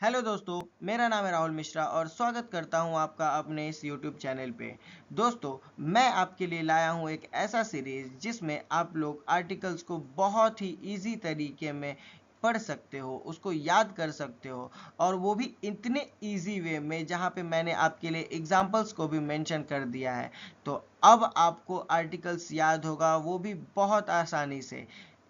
Hello दोस्तों, मेरा नाम है राहुल मिश्रा और स्वागत करता हूं आपका अपने इस यूट्यूब चैनल पे। दोस्तों, मैं आपके लिए लाया हूं एक ऐसा सीरीज जिसमें आप लोग आर्टिकल्स को बहुत ही इजी तरीके में पढ़ सकते हो, उसको याद कर सकते हो और वो भी इतने इजी वे में जहां पे मैंने आपके लिए एग्जांपल्स को भी मेंशन कर दिया है। तो अब आपको आर्टिकल्स याद होगा, वो भी बहुत आसानी से।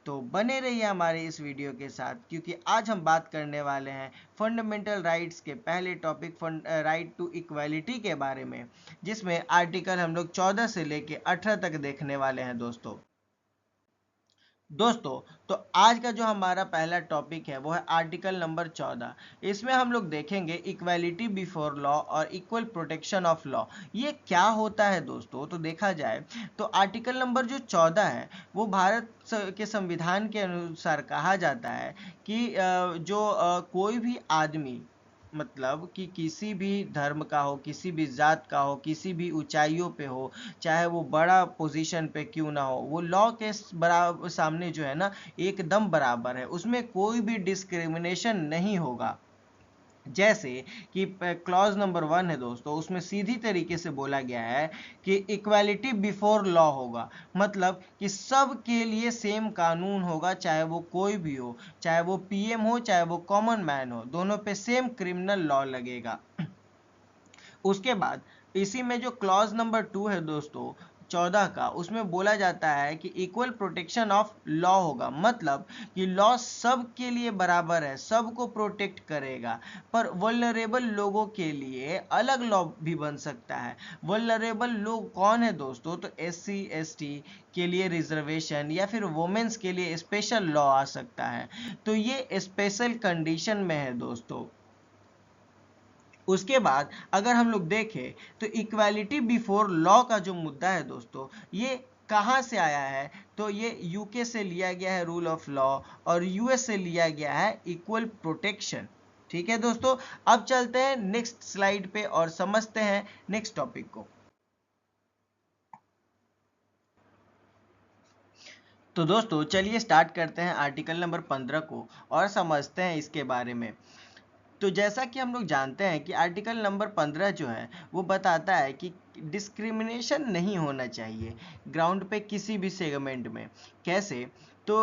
तो बने रहिए हमारे इस वीडियो के साथ, क्योंकि आज हम बात करने वाले हैं फंडामेंटल राइट्स के पहले टॉपिक राइट टू इक्वालिटी के बारे में, जिसमें आर्टिकल हम लोग 14 से लेके 18 तक देखने वाले हैं दोस्तों। तो आज का जो हमारा पहला टॉपिक है वो है आर्टिकल नंबर 14। इसमें हम लोग देखेंगे इक्वालिटी बिफोर लॉ और इक्वल प्रोटेक्शन ऑफ लॉ। ये क्या होता है दोस्तों? तो देखा जाए तो आर्टिकल नंबर जो 14 है वो भारत के संविधान के अनुसार कहा जाता है कि कोई भी आदमी, मतलब कि किसी भी धर्म का हो, किसी भी जात का हो, किसी भी ऊंचाइयों पे हो, चाहे वो बड़ा पोजीशन पे क्यों ना हो, वो लॉ के बराबर सामने जो है ना एकदम बराबर है, उसमें कोई भी डिस्क्रिमिनेशन नहीं होगा। जैसे कि क्लॉज नंबर 1 है दोस्तों, उसमें सीधी तरीके से बोला गया है कि इक्वालिटी बिफोर लॉ होगा। मतलब कि सब के लिए सेम कानून होगा, चाहे वो कोई भी हो, चाहे वो पीएम हो, चाहे वो कॉमन मैन हो, दोनों पे सेम क्रिमिनल लॉ लगेगा। उसके बाद इसी में जो क्लॉज नंबर 2 है दोस्तों 14 का, उसमें बोला जाता है कि इक्वल प्रोटेक्शन ऑफ लॉ होगा। मतलब कि लॉ सब के लिए बराबर है, सबको प्रोटेक्ट करेगा, पर वल्नरेबल लोगों के लिए अलग लॉ भी बन सकता है। वल्नरेबल लोग कौन है दोस्तों? तो एससी एसटी के लिए रिजर्वेशन या फिर वुमेन्स के लिए स्पेशल लॉ आ सकता है। तो ये स्पेशल कंडीशन में है दोस्तों। उसके बाद अगर हम लोग देखें तो इक्वालिटी बिफोर लॉ का जो मुद्दा है दोस्तों, ये कहाँ से आया है? तो ये यूके से लिया गया है रूल ऑफ लॉ, और यूएस से लिया गया है इक्वल प्रोटेक्शन। ठीक है दोस्तों, अब चलते हैं नेक्स्ट स्लाइड पे और समझते हैं नेक्स्ट टॉपिक को। तो दोस्तों चलिए स्टार्ट करते हैं आर्टिकल नंबर 15 को और समझते हैं इसके बारे में। तो जैसा कि हम लोग जानते हैं कि आर्टिकल नंबर 15 जो है वो बताता है कि डिस्क्रिमिनेशन नहीं होना चाहिए ग्राउंड पे किसी भी सेगमेंट में। कैसे? तो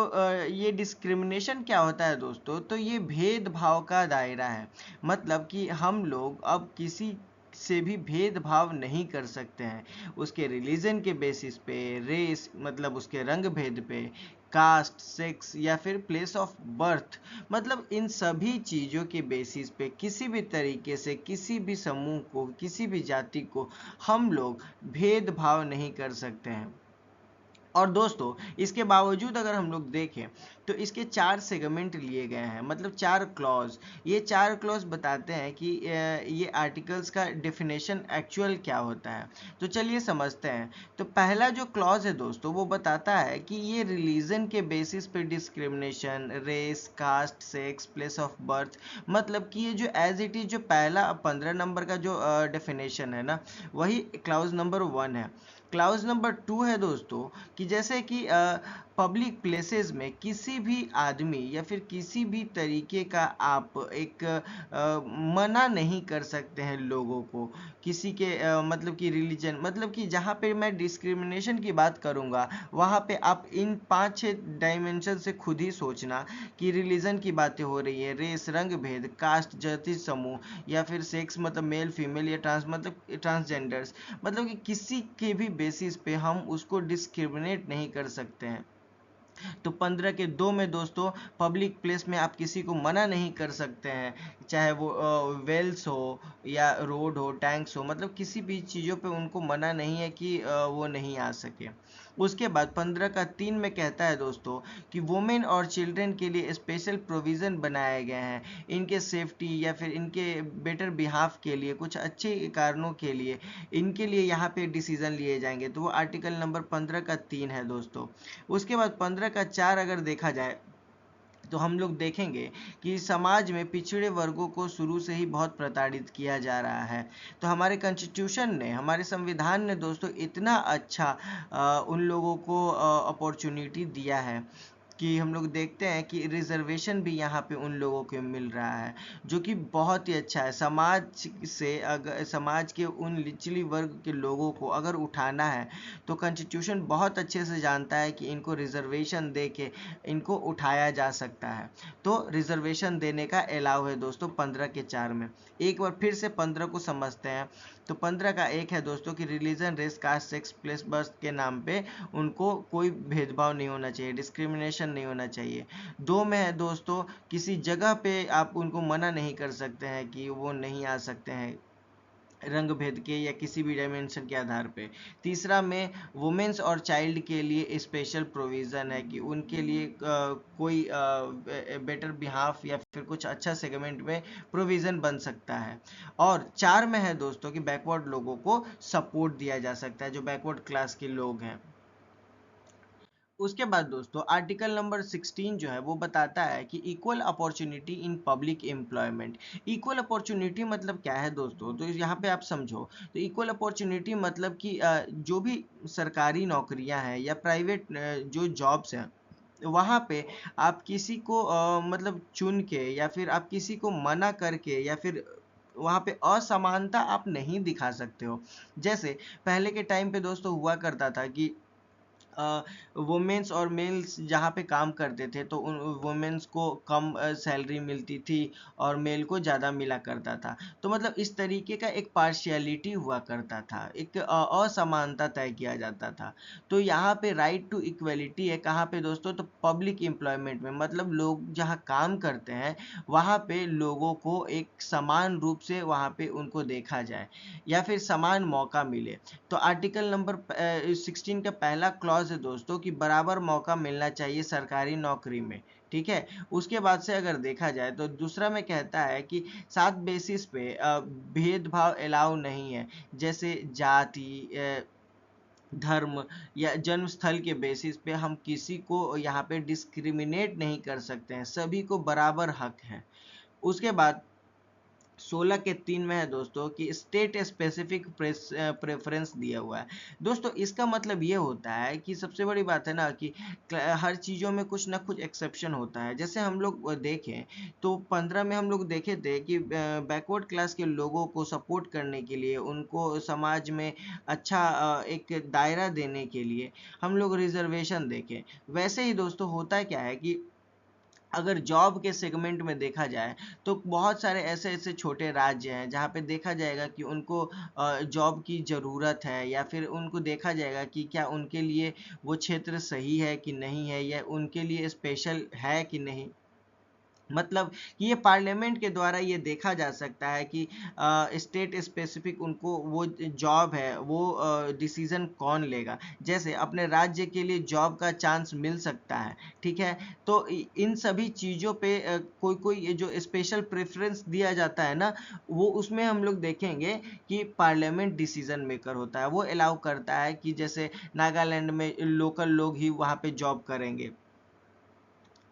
ये डिस्क्रिमिनेशन क्या होता है दोस्तों? तो ये भेदभाव का दायरा है। मतलब कि हम लोग अब किसी से भी भेदभाव नहीं कर सकते हैं उसके रिलीजन के बेसिस पे, रेस मतलब उसके रंग भेद पे, कास्ट, सेक्स या फिर प्लेस ऑफ बर्थ, मतलब इन सभी चीज़ों के बेसिस पे किसी भी तरीके से किसी भी समूह को, किसी भी जाति को हम लोग भेदभाव नहीं कर सकते हैं। और दोस्तों इसके बावजूद अगर हम लोग देखें तो इसके 4 सेगमेंट लिए गए हैं, मतलब 4 क्लॉज। ये 4 क्लॉज बताते हैं कि ये आर्टिकल्स का डेफिनेशन एक्चुअल क्या होता है। तो चलिए समझते हैं। तो पहला जो क्लॉज है दोस्तों वो बताता है कि ये रिलीजन के बेसिस पे discrimination, race, caste, sex, place of birth, मतलब कि ये जो एज इट इज जो पहला 15 नंबर का जो डेफिनेशन है ना, वही क्लॉज नंबर 1 है। क्लाउज नंबर 2 है दोस्तों कि जैसे कि पब्लिक प्लेसेस में किसी भी आदमी या फिर किसी भी तरीके का आप एक मना नहीं कर सकते हैं लोगों को, किसी के मतलब कि रिलीजन, मतलब कि जहाँ पे मैं डिस्क्रिमिनेशन की बात करूँगा वहाँ पे आप इन 5-6 डायमेंशन से खुद ही सोचना कि रिलीजन की बातें हो रही है, रेस, रंग भेद, कास्ट, जाति समूह, या फिर सेक्स मतलब मेल फीमेल, या ट्रांस मतलब ट्रांसजेंडर्स, मतलब कि किसी के भी बेसिस पे हम उसको डिस्क्रिमिनेट नहीं कर सकते हैं। तो 15 के 2 में दोस्तों, पब्लिक प्लेस में आप किसी को मना नहीं कर सकते हैं, चाहे वो वेल्स हो या रोड हो, टैंक्स हो, मतलब किसी भी चीज़ों पे उनको मना नहीं है कि वो नहीं आ सके। उसके बाद 15 का 3 में कहता है दोस्तों कि वुमेन और चिल्ड्रन के लिए स्पेशल प्रोविज़न बनाए गए हैं, इनके सेफ्टी या फिर इनके बेटर बिहाफ के लिए, कुछ अच्छे कारणों के लिए इनके लिए यहाँ पे डिसीजन लिए जाएंगे। तो वो आर्टिकल नंबर 15 का 3 है दोस्तों। उसके बाद 15 का 4 अगर देखा जाए तो हम लोग देखेंगे कि समाज में पिछड़े वर्गों को शुरू से ही बहुत प्रताड़ित किया जा रहा है। तो हमारे कॉन्स्टिट्यूशन ने, हमारे संविधान ने दोस्तों इतना अच्छा उन लोगों को अपॉर्चुनिटी दिया है कि हम लोग देखते हैं कि रिजर्वेशन भी यहाँ पे उन लोगों को मिल रहा है, जो कि बहुत ही अच्छा है। समाज से अगर समाज के उन निचली वर्ग के लोगों को अगर उठाना है तो कॉन्स्टिट्यूशन बहुत अच्छे से जानता है कि इनको रिजर्वेशन दे के इनको उठाया जा सकता है। तो रिजर्वेशन देने का अलाउ है दोस्तों 15 के 4 में। एक बार फिर से 15 को समझते हैं। तो 15 का एक है दोस्तों कि religion, race, caste, sex, place, birth के नाम पे उनको कोई भेदभाव नहीं होना चाहिए, डिस्क्रिमिनेशन नहीं होना चाहिए। 2 में है दोस्तों, किसी जगह पे आप उनको मना नहीं कर सकते हैं कि वो नहीं आ सकते हैं रंग भेद के या किसी भी डायमेंशन के आधार पे। तीसरा में वुमेन्स और चाइल्ड के लिए स्पेशल प्रोविज़न है कि उनके लिए कोई बेटर बिहाफ या फिर कुछ अच्छा सेगमेंट में प्रोविज़न बन सकता है। और 4 में है दोस्तों कि बैकवर्ड लोगों को सपोर्ट दिया जा सकता है, जो बैकवर्ड क्लास के लोग हैं। उसके बाद दोस्तों आर्टिकल नंबर 16 जो है वो बताता है कि equal opportunity in public employment. Equal opportunity मतलब क्या है दोस्तों, तो यहाँ पे आप समझो। तो इक्वल अपॉर्चुनिटी मतलब कि जो भी सरकारी नौकरियां हैं या प्राइवेट जो जॉब्स हैं, वहाँ पे आप किसी को मतलब चुन के या फिर आप किसी को मना करके या फिर वहाँ पे असमानता आप नहीं दिखा सकते हो। जैसे पहले के टाइम पे दोस्तों हुआ करता था कि वुमेन्स और मेल्स जहाँ पे काम करते थे तो उन वुमेन्स को कम सैलरी मिलती थी और मेल को ज़्यादा मिला करता था। तो मतलब इस तरीके का एक पार्शियलिटी हुआ करता था, एक असमानता तय किया जाता था। तो यहाँ पे राइट टू इक्वलिटी है कहाँ पे दोस्तों, तो पब्लिक एम्प्लॉयमेंट में। मतलब लोग जहाँ काम करते हैं वहाँ पे लोगों को एक समान रूप से वहाँ पे उनको देखा जाए या फिर समान मौका मिले। तो आर्टिकल नंबर 16 का पहला क्लॉज है दोस्तों कि बराबर मौका मिलना चाहिए सरकारी नौकरी में। ठीक है। उसके बाद से अगर देखा जाए तो दूसरा में कहता है कि 7 बेसिस पे भेदभाव अलाउ नहीं है, जैसे जाति, धर्म या जन्म स्थल के बेसिस पे हम किसी को यहाँ पे डिस्क्रिमिनेट नहीं कर सकते हैं, सभी को बराबर हक है। उसके बाद 16 के 3 में है दोस्तों कि स्टेट स्पेसिफिक प्रेफरेंस दिया हुआ है। दोस्तों इसका मतलब ये होता है कि सबसे बड़ी बात है ना कि हर चीज़ों में कुछ ना कुछ एक्सेप्शन होता है। जैसे हम लोग देखें तो 15 में हम लोग देखे थे कि बैकवर्ड क्लास के लोगों को सपोर्ट करने के लिए, उनको समाज में अच्छा एक दायरा देने के लिए हम लोग रिजर्वेशन देखें। वैसे ही दोस्तों होता क्या है कि अगर जॉब के सेगमेंट में देखा जाए तो बहुत सारे ऐसे ऐसे छोटे राज्य हैं जहाँ पे देखा जाएगा कि उनको जॉब की ज़रूरत है, या फिर उनको देखा जाएगा कि क्या उनके लिए वो क्षेत्र सही है कि नहीं है, या उनके लिए स्पेशल है कि नहीं। मतलब कि ये पार्लियामेंट के द्वारा ये देखा जा सकता है कि स्टेट स्पेसिफिक उनको वो जॉब है वो डिसीजन कौन लेगा। जैसे अपने राज्य के लिए जॉब का चांस मिल सकता है। ठीक है। तो इन सभी चीज़ों पे कोई कोई ये जो स्पेशल प्रेफरेंस दिया जाता है ना, वो उसमें हम लोग देखेंगे कि पार्लियामेंट डिसीजन मेकर होता है, वो अलाउ करता है कि जैसे नागालैंड में लोकल लोग ही वहाँ पे जॉब करेंगे।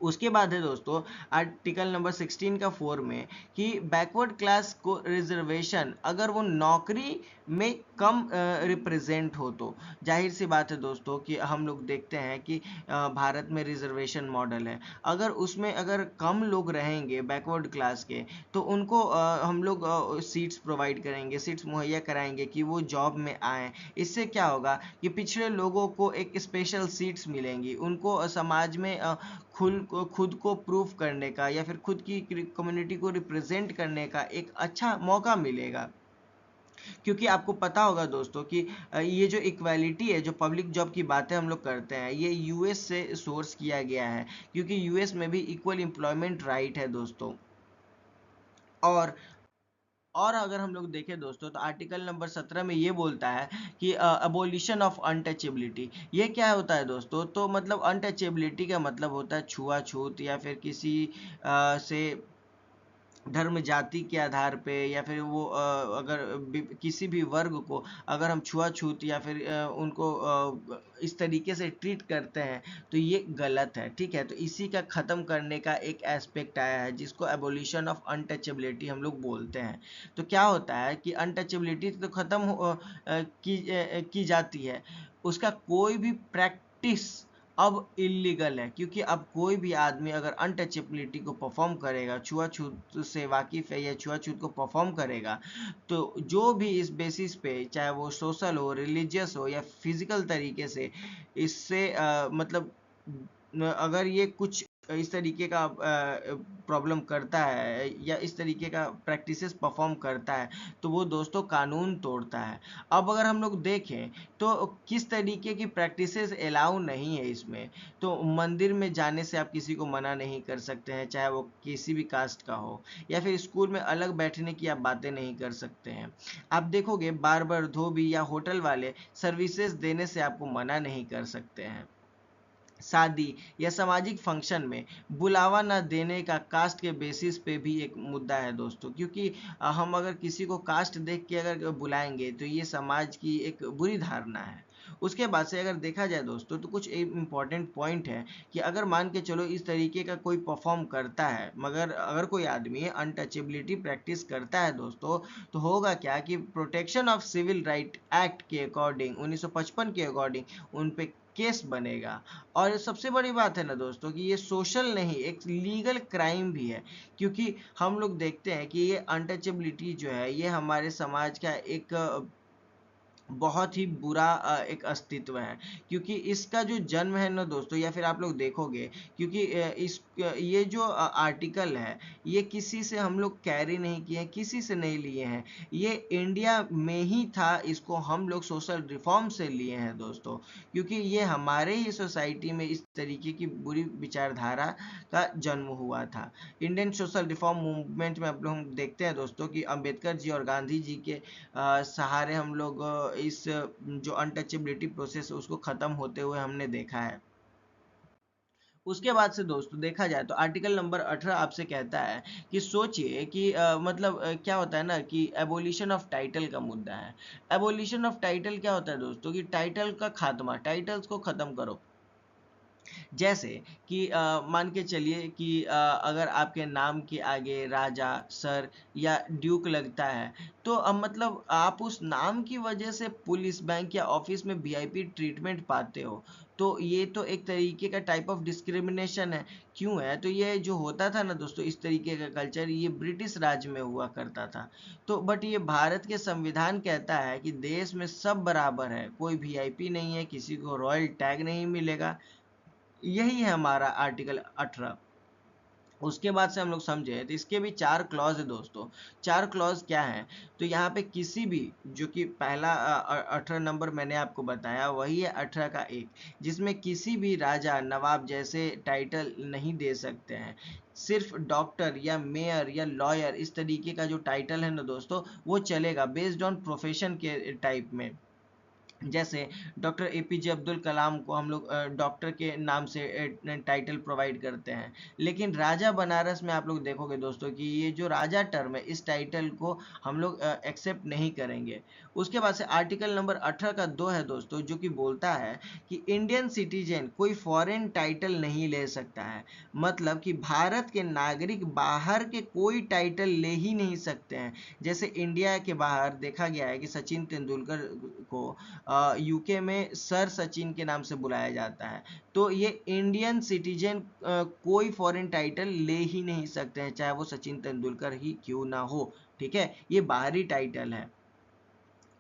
उसके बाद है दोस्तों आर्टिकल नंबर 16 का 4 में कि बैकवर्ड क्लास को रिजर्वेशन अगर वो नौकरी में कम रिप्रेजेंट हो तो जाहिर सी बात है दोस्तों कि हम लोग देखते हैं कि भारत में रिजर्वेशन मॉडल है। अगर उसमें अगर कम लोग रहेंगे बैकवर्ड क्लास के तो उनको हम लोग सीट्स प्रोवाइड करेंगे, सीट्स मुहैया कराएंगे कि वो जॉब में आएँ। इससे क्या होगा कि पिछड़े लोगों को एक स्पेशल सीट्स मिलेंगी, उनको समाज में खुद को प्रूफ करने का या फिर खुद की कम्युनिटी को रिप्रेजेंट करने का एक अच्छा मौका मिलेगा। क्योंकि आपको पता होगा दोस्तों कि ये जो इक्वालिटी है, जो पब्लिक जॉब की बातें हम लोग करते हैं, ये यूएस से सोर्स किया गया है, क्योंकि यूएस में भी इक्वल एम्प्लॉयमेंट राइट है दोस्तों। और अगर हम लोग देखें दोस्तों तो आर्टिकल नंबर 17 में ये बोलता है कि अबोलिशन ऑफ अनटचेबिलिटी। ये क्या होता है दोस्तों, तो मतलब अनटचेबिलिटी का मतलब होता है छुआछूत या फिर किसी से धर्म जाति के आधार पे या फिर वो अगर किसी भी वर्ग को अगर हम छुआछूत या फिर उनको इस तरीके से ट्रीट करते हैं तो ये गलत है। ठीक है। तो इसी का ख़त्म करने का एक एस्पेक्ट आया है जिसको एबोलिशन ऑफ अनटचेबिलिटी हम लोग बोलते हैं। तो क्या होता है कि अनटचेबिलिटी तो ख़त्म की जाती है, उसका कोई भी प्रैक्टिस अब इलीगल है, क्योंकि अब कोई भी आदमी अगर अनटचेबिलिटी को परफॉर्म करेगा, छुआछूत से वाकिफ है या छुआछूत को परफॉर्म करेगा, तो जो भी इस बेसिस पे, चाहे वो सोशल हो, रिलीजियस हो या फिजिकल तरीके से, इससे मतलब अगर ये कुछ इस तरीके का प्रॉब्लम करता है या इस तरीके का प्रैक्टिसेस परफॉर्म करता है, तो वो दोस्तों कानून तोड़ता है। अब अगर हम लोग देखें तो किस तरीके की प्रैक्टिसेस अलाउ नहीं है इसमें, तो मंदिर में जाने से आप किसी को मना नहीं कर सकते हैं, चाहे वो किसी भी कास्ट का हो, या फिर स्कूल में अलग बैठने की आप बातें नहीं कर सकते हैं। आप देखोगे बार्बर, धोबी या होटल वाले सर्विसेज देने से आपको मना नहीं कर सकते हैं। शादी या सामाजिक फंक्शन में बुलावा न देने का कास्ट के बेसिस पे भी एक मुद्दा है दोस्तों, क्योंकि हम अगर किसी को कास्ट देख के अगर बुलाएंगे तो ये समाज की एक बुरी धारणा है। उसके बाद से अगर देखा जाए दोस्तों, तो कुछ इम्पॉर्टेंट पॉइंट है कि अगर मान के चलो इस तरीके का कोई परफॉर्म करता है, मगर अगर कोई आदमी अनटचेबिलिटी प्रैक्टिस करता है दोस्तों, तो होगा क्या कि protection of civil right act के अकॉर्डिंग, 1955 के अकॉर्डिंग उन पे केस बनेगा। और सबसे बड़ी बात है ना दोस्तों कि ये सोशल नहीं, एक लीगल क्राइम भी है, क्योंकि हम लोग देखते हैं कि ये अनटचेबिलिटी जो है ये हमारे समाज का एक बहुत ही बुरा एक अस्तित्व है, क्योंकि इसका जो जन्म है ना दोस्तों, या फिर आप लोग देखोगे, क्योंकि ये जो आर्टिकल है ये किसी से हम लोग कैरी नहीं किए हैं, किसी से नहीं लिए हैं, ये इंडिया में ही था, इसको हम लोग सोशल रिफॉर्म से लिए हैं दोस्तों, क्योंकि ये हमारे ही सोसाइटी में इस तरीके की बुरी विचारधारा का जन्म हुआ था। इंडियन सोशल रिफॉर्म मूवमेंट में हम देखते हैं दोस्तों कि अंबेडकर जी और गांधी जी के सहारे हम लोग इस जो अनटचेबिलिटी प्रोसेस है उसको ख़त्म होते हुए हमने देखा है। उसके बाद से दोस्तों देखा जाए तो आर्टिकल नंबर 18 आपसे कहता है कि सोचिए कि मतलब क्या होता है ना कि एबोलिशन ऑफ टाइटल का मुद्दा है। एबोलिशन ऑफ टाइटल क्या होता है दोस्तों कि टाइटल का खात्मा, टाइटल्स को ख़त्म करो। जैसे कि मान के चलिए कि अगर आपके नाम के आगे राजा, सर या ड्यूक लगता है, तो मतलब आप उस नाम की वजह से पुलिस, बैंक या ऑफिस में वीआईपी ट्रीटमेंट पाते हो, तो ये तो एक तरीके का टाइप ऑफ डिस्क्रिमिनेशन है। क्यों है? तो ये जो होता था ना दोस्तों, इस तरीके का कल्चर ये ब्रिटिश राज में हुआ करता था। तो बट ये भारत के संविधान कहता है कि देश में सब बराबर है, कोई वीआईपी नहीं है, किसी को रॉयल टैग नहीं मिलेगा। यही है हमारा आर्टिकल 18। उसके बाद से हम लोग समझे तो इसके भी 4 क्लॉज है दोस्तों। 4 क्लॉज क्या है? तो यहाँ पे किसी भी, जो कि पहला 18 नंबर मैंने आपको बताया वही है 18 का 1, जिसमें किसी भी राजा, नवाब जैसे टाइटल नहीं दे सकते हैं। सिर्फ डॉक्टर या मेयर या लॉयर, इस तरीके का जो टाइटल है ना दोस्तों, वो चलेगा बेस्ड ऑन प्रोफेशन के टाइप में। जैसे डॉक्टर एपीजे अब्दुल कलाम को हम लोग डॉक्टर के नाम से टाइटल प्रोवाइड करते हैं, लेकिन राजा बनारस में आप लोग देखोगे दोस्तों कि ये जो राजा टर्म है, इस टाइटल को हम लोग एक्सेप्ट नहीं करेंगे। उसके बाद से आर्टिकल नंबर 18 का 2 है दोस्तों, जो कि बोलता है कि इंडियन सिटीजन कोई फॉरेन टाइटल नहीं ले सकता है। मतलब कि भारत के नागरिक बाहर के कोई टाइटल ले ही नहीं सकते हैं। जैसे इंडिया के बाहर देखा गया है कि सचिन तेंदुलकर को यूके में सर सचिन के नाम से बुलाया जाता है। तो ये इंडियन सिटीजन कोई फॉरेन टाइटल ले ही नहीं सकते हैं, चाहे वो सचिन तेंदुलकर ही क्यों ना हो। ठीक है, ये बाहरी टाइटल है।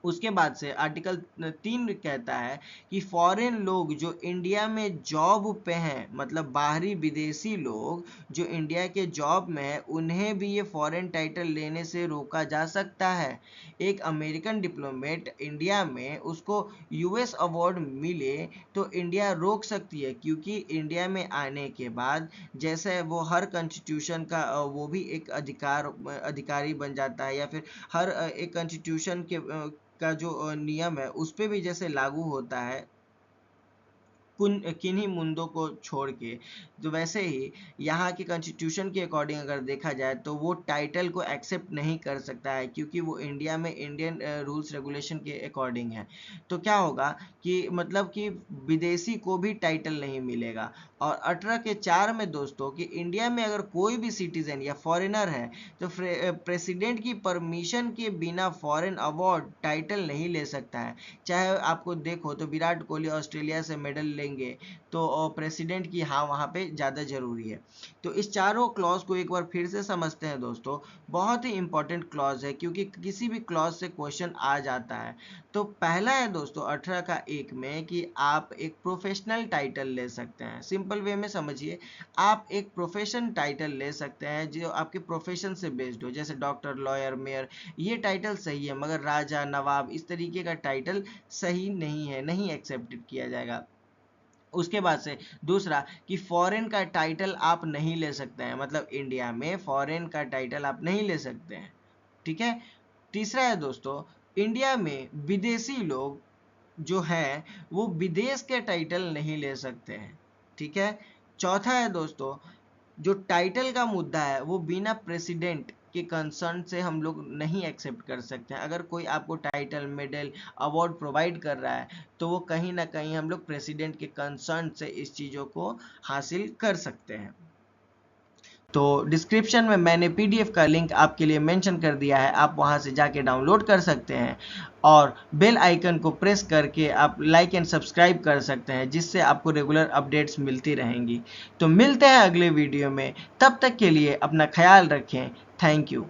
उसके बाद से आर्टिकल 3 कहता है कि फॉरेन लोग जो इंडिया में जॉब पे हैं, मतलब बाहरी विदेशी लोग जो इंडिया के जॉब में हैं, उन्हें भी ये फॉरेन टाइटल लेने से रोका जा सकता है। एक अमेरिकन डिप्लोमेट इंडिया में, उसको यूएस अवार्ड मिले तो इंडिया रोक सकती है, क्योंकि इंडिया में आने के बाद जैसे वो हर कॉन्स्टिट्यूशन का वो भी एक अधिकारी बन जाता है, या फिर हर एक कॉन्स्टिट्यूशन के का जो नियम है उस पे भी जैसे लागू होता है किन्हीं मुद्दों को छोड़ के, तो वैसे ही यहाँ के कॉन्स्टिट्यूशन के अकॉर्डिंग अगर देखा जाए तो वो टाइटल को एक्सेप्ट नहीं कर सकता है, क्योंकि वो इंडिया में इंडियन रूल्स रेगुलेशन के अकॉर्डिंग है। तो क्या होगा कि मतलब कि विदेशी को भी टाइटल नहीं मिलेगा। और 18 के 4 में दोस्तों कि इंडिया में अगर कोई भी सिटीजन या फॉरेनर है, तो प्रेसिडेंट की परमिशन के बिना फॉरेन अवार्ड टाइटल नहीं ले सकता है। चाहे आपको देखो तो विराट कोहली ऑस्ट्रेलिया से मेडल लेंगे, तो प्रेसिडेंट की हाँ वहाँ पे ज़्यादा ज़रूरी है। तो इस चारों क्लॉज को एक बार फिर से समझते हैं दोस्तों। बहुत ही इंपॉर्टेंट क्लॉज है क्योंकि किसी भी क्लॉज से क्वेश्चन आ जाता है। तो पहला है दोस्तों 18 का 1 में कि आप एक प्रोफेशनल टाइटल ले सकते हैं। सिंपल वे में समझिए, आप एक प्रोफेशन टाइटल ले सकते हैं जो आपके प्रोफेशन से बेस्ड हो, जैसे डॉक्टर, लॉयर, मेयर। ये टाइटल सही है, मगर राजा, नवाब इस तरीके का टाइटल सही नहीं है, नहीं एक्सेप्टेड किया जाएगा। उसके बाद से दूसरा कि फॉरेन का टाइटल आप नहीं ले सकते हैं, मतलब इंडिया में फॉरेन का टाइटल आप नहीं ले सकते हैं, ठीक है। तीसरा है दोस्तों, इंडिया में विदेशी लोग जो हैं वो विदेश के टाइटल नहीं ले सकते हैं, ठीक है। चौथा है दोस्तों, जो टाइटल का मुद्दा है वो बिना प्रेसिडेंट के कंसर्न से हम लोग नहीं एक्सेप्ट कर सकते हैं। अगर कोई आपको टाइटल, मेडल, अवार्ड प्रोवाइड कर रहा है तो वो कहीं ना कहीं हम लोग प्रेसिडेंट के कंसर्न से इस चीज़ों को हासिल कर सकते हैं। तो डिस्क्रिप्शन में मैंने पीडीएफ का लिंक आपके लिए मेंशन कर दिया है, आप वहां से जाके डाउनलोड कर सकते हैं और बेल आइकन को प्रेस करके आप लाइक एंड सब्सक्राइब कर सकते हैं, जिससे आपको रेगुलर अपडेट्स मिलती रहेंगी। तो मिलते हैं अगले वीडियो में, तब तक के लिए अपना ख्याल रखें। Thank you.